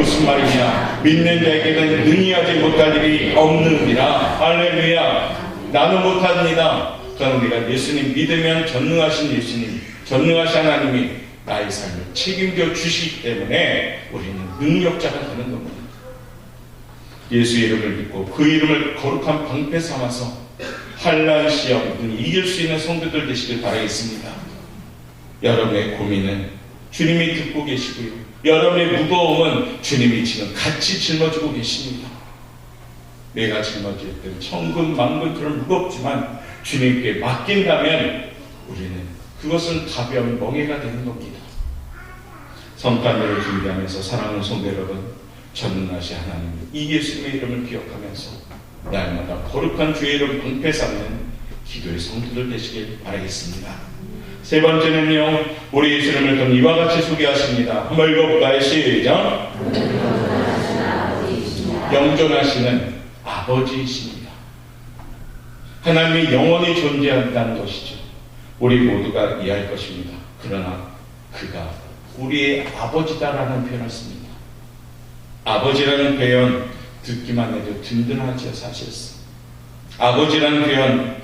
무슨 말이냐? 믿는 자에게는 능히 하지 못할 일이 없느니라. 할렐루야. 나는 못합니다. 그러나 내가 예수님 믿으면 전능하신 예수님, 전능하신 하나님이 나의 삶을 책임져 주시기 때문에 우리는 능력자가 되는 겁니다. 예수의 이름을 믿고 그 이름을 거룩한 방패 삼아서 환난 시험 등 이길 수 있는 성도들 되시길 바라겠습니다. 여러분의 고민은 주님이 듣고 계시고요, 여러분의 무거움은 주님이 지금 같이 짊어지고 계십니다. 내가 짊어질 때 천근 만근 그런 무겁지만 주님께 맡긴다면 우리는 그것은 가벼운 멍에가 되는 겁니다. 성탄절을 준비하면서 사랑하는 성도 여러분, 전능하신 하나님 이 예수님의 이름을 기억하면서 날마다 거룩한 주의 이름 방패 삼는 기도의 성도들 되시길 바라겠습니다. 세 번째는요, 우리 예수님을 좀 이와 같이 소개하십니다. 한번 읽어볼까요? 시작. 영존하시는 아버지이십니다. 하나님이 영원히 존재한다는 것이죠. 우리 모두가 이해할 것입니다. 그러나 그가 우리의 아버지다라는 표현을 씁니다. 아버지라는 표현 듣기만 해도 든든하죠. 사실상 아버지라는 표현,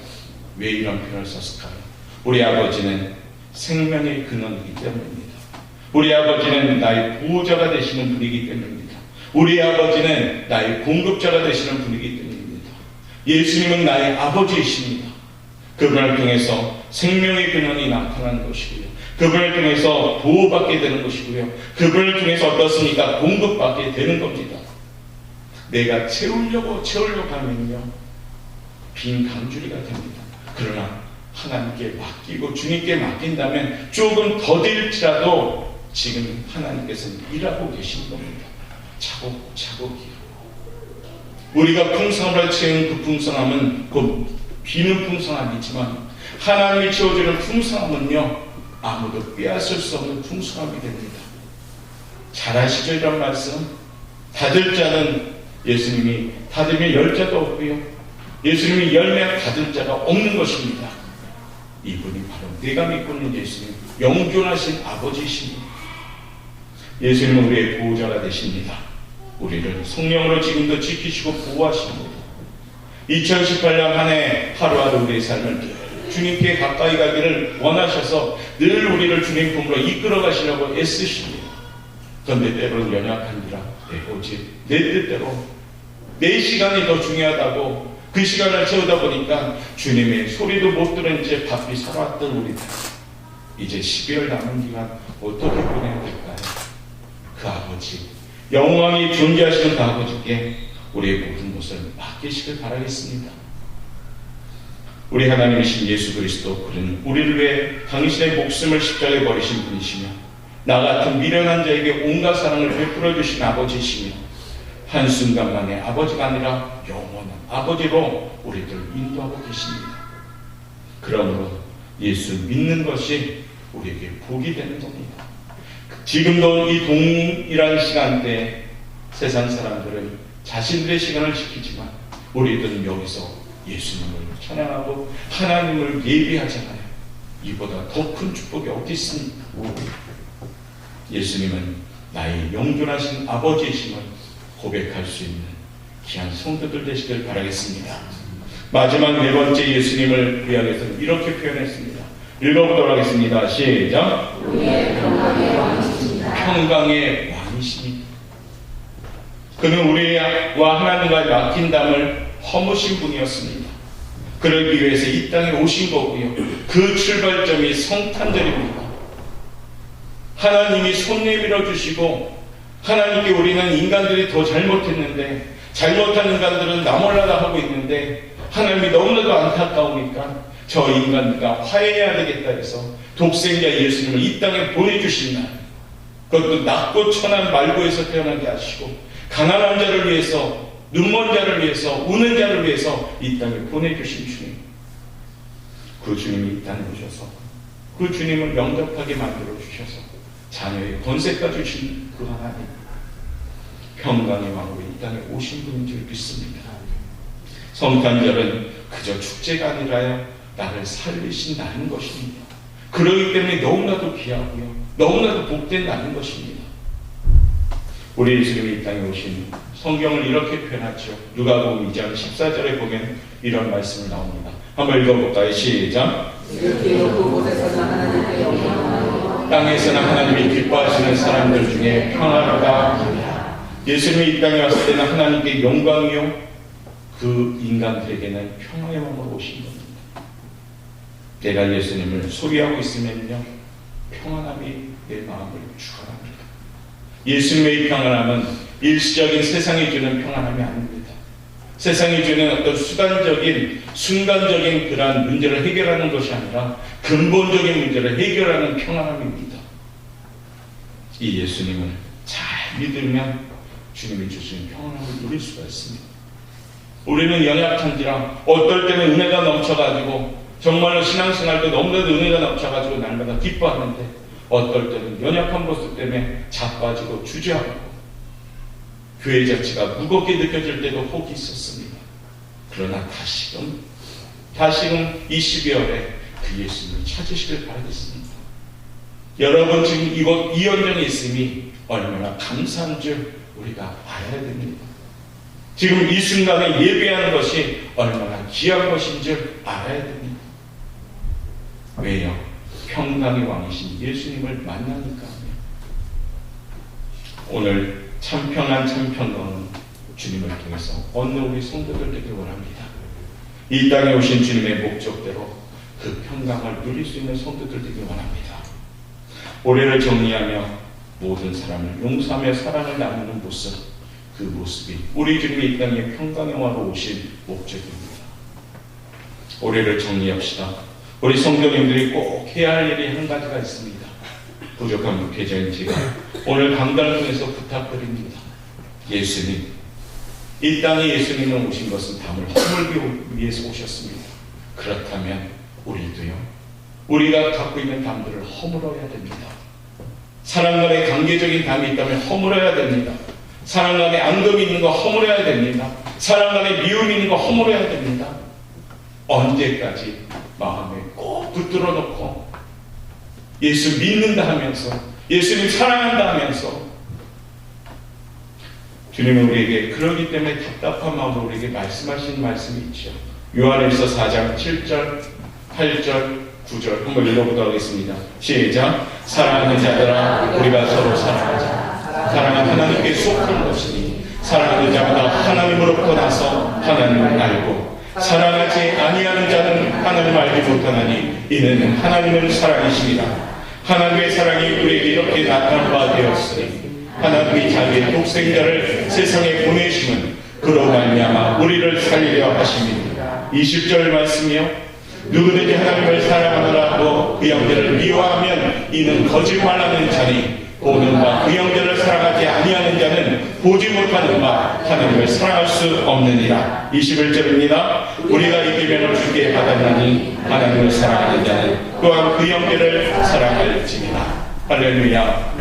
왜 이런 표현을 썼을까요? 우리 아버지는 생명의 근원이기 때문입니다. 우리 아버지는 나의 보호자가 되시는 분이기 때문입니다. 우리 아버지는 나의 공급자가 되시는 분이기 때문입니다. 예수님은 나의 아버지이십니다. 그분을 통해서 생명의 근원이 나타나는 것이고요, 그분을 통해서 보호받게 되는 것이고요, 그분을 통해서 어떻습니까? 공급받게 되는 겁니다. 내가 채우려고 하면요 빈 강주리가 됩니다. 그러나 하나님께 맡기고 주님께 맡긴다면 조금 더딜지라도 지금 하나님께서는 일하고 계신 겁니다. 차곡차곡이요. 우리가 풍성함을 채운 그 풍성함은 곧 비는 풍성함이지만 하나님이 채워주는 풍성함은요 아무도 빼앗을 수 없는 풍성함이 됩니다. 잘 아시죠? 이런 말씀. 닫을 자는 예수님이 닫으면 열 자도 없고요, 예수님이 열면 닫을 자가 없는 것입니다. 이분이 바로 내가 믿고 있는 예수님, 영존하신 아버지이십니다. 예수님은 우리의 보호자가 되십니다. 우리를 성령으로 지금도 지키시고 보호하십니다. 2018년 한 해 하루하루 우리의 삶을 주님께 가까이 가기를 원하셔서 늘 우리를 주님 품으로 이끌어 가시려고 애쓰십니다. 그런데 때로는 연약한지라 오직 내 뜻대로 내 시간이 더 중요하다고 그 시간을 채우다 보니까 주님의 소리도 못 들은 채 바삐 살아왔던 우리들, 이제 12월 남은 기간 어떻게 보내야 될까요? 그 아버지, 영원히 존재하시는 그 아버지께 우리의 모든 것을 맡기시길 바라겠습니다. 우리 하나님이신 예수 그리스도, 그는 우리를 위해 당신의 목숨을 십자가에 버리신 분이시며 나 같은 미련한 자에게 온갖 사랑을 베풀어 주신 아버지이시며 한순간만의 아버지가 아니라 영원한 아버지로 우리들 인도하고 계십니다. 그러므로 예수 믿는 것이 우리에게 복이 되는 겁니다. 지금도 이 동일한 시간대에 세상 사람들은 자신들의 시간을 지키지만 우리들은 여기서 예수님을 찬양하고 하나님을 예배하잖아요. 이보다 더 큰 축복이 어디 있습니까? 예수님은 나의 영존하신 아버지이심을 고백할 수 있는 귀한 성도들 되시길 바라겠습니다. 마지막 네 번째 예수님을 구약에서는 이렇게 표현했습니다. 읽어보도록 하겠습니다. 시작. 평강의 왕이십니다. 그는 우리와 하나님과의 맡긴담을 허무신 분이었습니다. 그러기 위해서 이 땅에 오신 거고요, 그 출발점이 성탄절입니다. 하나님이 손 내밀어 주시고, 하나님께 우리는 인간들이 더 잘못했는데, 잘못한 인간들은 나 몰라라 하고 있는데 하나님이 너무나도 안타까우니까 저 인간들과 화해해야 되겠다 해서 독생자 예수님을 이 땅에 보내주신 날, 그것도 낮고 천한 말고에서 태어나게 하시고 가난한 자를 위해서, 눈먼 자를 위해서, 우는 자를 위해서 이 땅에 보내주신 주님, 그 주님이 이 땅에 오셔서 그 주님을 영접하게 만들어 주셔서 자녀의 권세까지 주신 그 하나님, 평강의 왕으로 이 땅에 오신 분인 줄 믿습니다. 성탄절은 그저 축제가 아니라요, 나를 살리신 날인 것입니다. 그러기 때문에 너무나도 귀하고요, 너무나도 복된 날인 것입니다. 우리 예수님이 이 땅에 오신 성경을 이렇게 표현하죠. 누가복음 2장 14절에 보면 이런 말씀이 나옵니다. 한번 읽어볼까요? 시작. 땅에서는 하나님이 기뻐하시는 사람들 중에 평화로다 하리라. 예수님이 이 땅에 왔을 때는 하나님께 영광이요, 그 인간들에게는 평화의 왕으로 오신 겁니다. 내가 예수님을 소리하고 있으면요, 평안함이 내 마음을 주관합니다. 예수님의 평안함은 일시적인 세상이 주는 평안함이 아닙니다. 세상이 주는 어떤 수단적인 순간적인 그러한 문제를 해결하는 것이 아니라 근본적인 문제를 해결하는 평안함입니다. 이 예수님을 잘 믿으면 주님이 주시는 평안함을 누릴 수가 있습니다. 우리는 연약한지라 어떨 때는 은혜가 넘쳐가지고 정말로 신앙생활도 너무나도 은혜가 넘쳐가지고 날마다 기뻐하는데, 어떨 때는 연약한 모습 때문에 자빠지고 주저하고 교회 자체가 무겁게 느껴질 때도 혹이 있었습니다. 그러나 다시금 이 12월에 그 예수님을 찾으시길 바라겠습니다. 여러분, 지금 이곳 이 현장에 있음이 얼마나 감사한 줄 우리가 알아야 됩니다. 지금 이 순간에 예배하는 것이 얼마나 귀한 것인 줄 알아야 됩니다. 왜요? 평강의 왕이신 예수님을 만나니까요. 오늘 참평안 참평강은 주님을 통해서 얻는 우리 성도들 되길 원합니다. 이 땅에 오신 주님의 목적대로 그 평강을 누릴 수 있는 성도들 되길 원합니다. 올해를 정리하며 모든 사람을 용서하며 사랑을 나누는 모습, 그 모습이 우리 주님이 이 땅에 평강의 왕으로 오신 목적입니다. 올해를 정리합시다. 우리 성도님들이 꼭 해야 할 일이 한 가지가 있습니다. 부족한 목회자인 제가 오늘 강단을 통해서 부탁드립니다. 예수님, 이 땅에 예수님은 오신 것은 담을 허물기 위해서 오셨습니다. 그렇다면 우리도요, 우리가 갖고 있는 담들을 허물어야 됩니다. 사람 간의 관계적인 담이 있다면 허물어야 됩니다. 사람 간의 앙금이 있는 거 허물어야 됩니다. 사람 간의 미움이 있는 거 허물어야 됩니다. 언제까지 마음에 꼭 붙들어 놓고 예수 믿는다 하면서, 예수님 사랑한다 하면서, 주님은 우리에게 그러기 때문에 답답한 마음으로 우리에게 말씀하신 말씀이 있죠. 요한일서 4장 7절, 8절, 9절 한번 읽어보도록 하겠습니다. 시작. 사랑하는 자들아, 우리가 서로 사랑하자. 사랑은 하나님께 속한 것이니 사랑하는 자마다 하나님으로부터 나서 하나님을 알고, 사랑하지 아니하는 자는 하나님을 알지 못하나니 이는 하나님은 사랑이십니다. 하나님의 사랑이 우리에게 이렇게 나타난 바 되었으니 하나님이 자기의 독생자를 세상에 보내심은 그로 말미암아 우리를 살리려 하심입니다. 20절 말씀이요, 누구든지 하나님을 사랑하노라고 그 형제를 미워하면 이는 거짓말하는 자니 보는 바 그 형제를 사랑하지 아니하는 자는 보지 못하는 바 하나님을 사랑할 수 없느니라. 21절입니다. 우리가 이 계명을 주께 받았나니 하나님을 사랑하는 자는 또한 그 형제를 사랑할지니라. 할렐루야.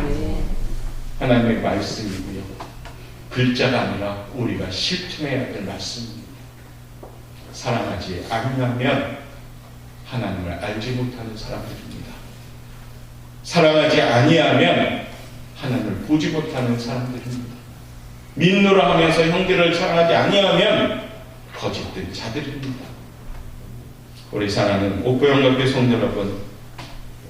하나님의 말씀이고요, 글자가 아니라 우리가 실천해야 될 말씀입니다. 사랑하지 아니하면 하나님을 알지 못하는 사람들입니다. 사랑하지 아니하면 하나님을 보지 못하는 사람들입니다. 믿노라 하면서 형제를 사랑하지 아니하면 거짓된 자들입니다. 우리 사랑하는 옥고영각교 성도 여러분,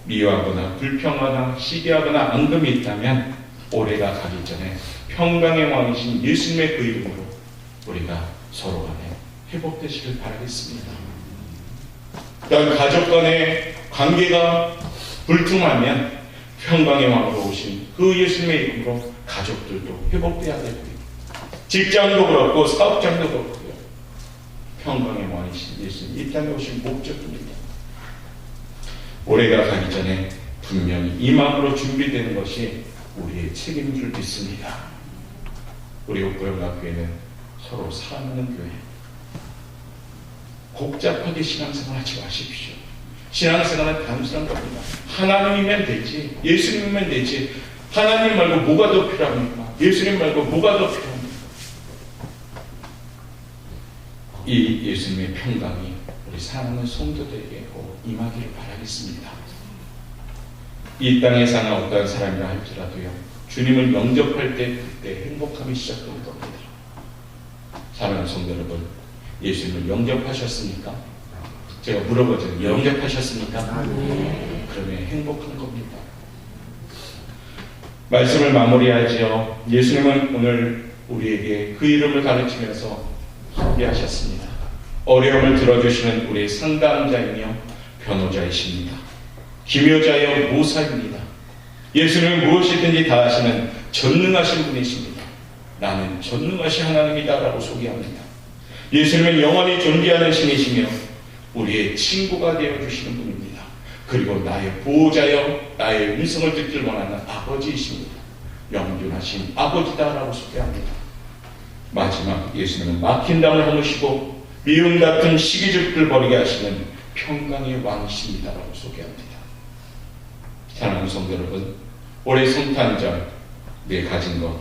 미워하거나 불평하거나 시기하거나 앙금이 있다면 올해가 가기 전에 평강의 왕이신 예수님의 그 이름으로 우리가 서로 간에 회복되시길 바라겠습니다. 또한 가족 간의 관계가 불통하면 평강의 왕으로 오신 그 예수님의 이름으로 가족들도 회복돼야 되고요. 직장도 그렇고 사업장도 그렇고요. 평강의 왕이신 예수님 이 땅에 오신 목적입니다. 올해가 가기 전에 분명히 이 마음으로 준비되는 것이 우리의 책임인 줄 믿습니다. 우리 옥고영학교회는 서로 사랑하는 교회. 복잡하게 신앙생활 하지 마십시오. 신앙생활은 단순한 겁니다. 하나님이면 되지, 예수님이면 되지. 하나님 말고 뭐가 더 필요합니까? 예수님 말고 뭐가 더 필요합니까? 이 예수님의 평강이 우리 사랑하는 성도들에게 꼭 임하기를 바라겠습니다. 이 땅에 사는 어떤 사람이라 할지라도요, 주님을 영접할 때 그때 행복함이 시작되는 겁니다. 사랑하는 성도 여러분, 예수님을 영접하셨습니까? 제가 물어보잖아요. 영접하셨습니까? 그러면 행복한 겁니다. 말씀을 마무리하지요. 예수님은 오늘 우리에게 그 이름을 가르치면서 함께하셨습니다. 어려움을 들어주시는 우리의 상담자이며 변호자이십니다. 기묘자여 모사입니다. 예수님은 무엇이든지 다 하시는 전능하신 분이십니다. 나는 전능하신 하나님이다 라고 소개합니다. 예수님은 영원히 존귀하는 신이시며 우리의 친구가 되어주시는 분입니다. 그리고 나의 보호자여 나의 음성을 듣길 원하는 아버지이십니다. 영존하신 아버지다 라고 소개합니다. 마지막 예수님은 막힌 담을 허무시고 미움 같은 시기죽들 버리게 하시는 평강의 왕이십니다 라고 소개합니다. 사랑하는 성도 여러분, 올해 성탄절 내 가진 것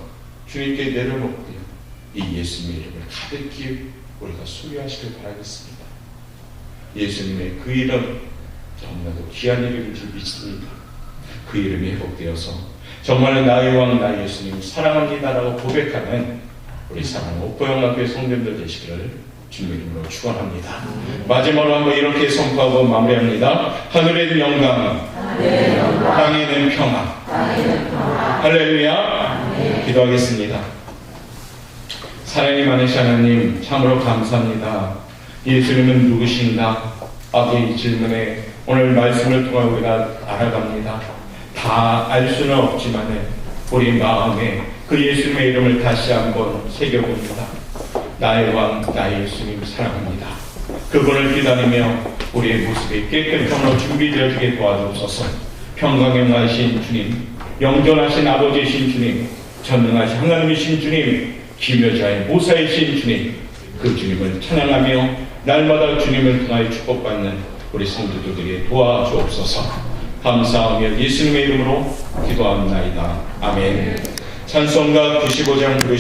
주님께 내려놓고요, 이 예수님의 이름을 가득히 우리가 소유하시길 바라겠습니다. 예수님의 그 이름 정말로 귀한 이름인 줄 믿습니다. 그 이름이 회복되어서 정말로 나의 왕 나의 예수님 사랑합니다라고 고백하는 우리 사랑하는 옥보영학교의 성도님들 되시기를 주님의 이름으로 축원합니다. 마지막으로 한번 이렇게 선포하고 마무리합니다. 하늘에는 영광, 땅에는 평화. 할렐루야. 기도하겠습니다. 사랑이 많으신 하나님 참으로 감사합니다. 예수님은 누구신가? 아버지 질문에 오늘 말씀을 통해 우리가 알아갑니다. 다 알 수는 없지만 우리 마음에 그 예수님의 이름을 다시 한번 새겨봅니다. 나의 왕 나의 예수님 사랑합니다. 그분을 기다리며 우리의 모습이 깨끗함으로 준비되어지게 도와주옵소서. 평강의 왕이신 주님, 영존하신 아버지이신 주님, 전능하신 하나님이신 주님, 기묘자의 모사이신 주님, 그 주님을 찬양하며 날마다 주님을 통하여 축복받는 우리 성도들에게 도와주옵소서. 감사하며 예수님의 이름으로 기도합니다. 아멘. 찬송가 95장 부르시면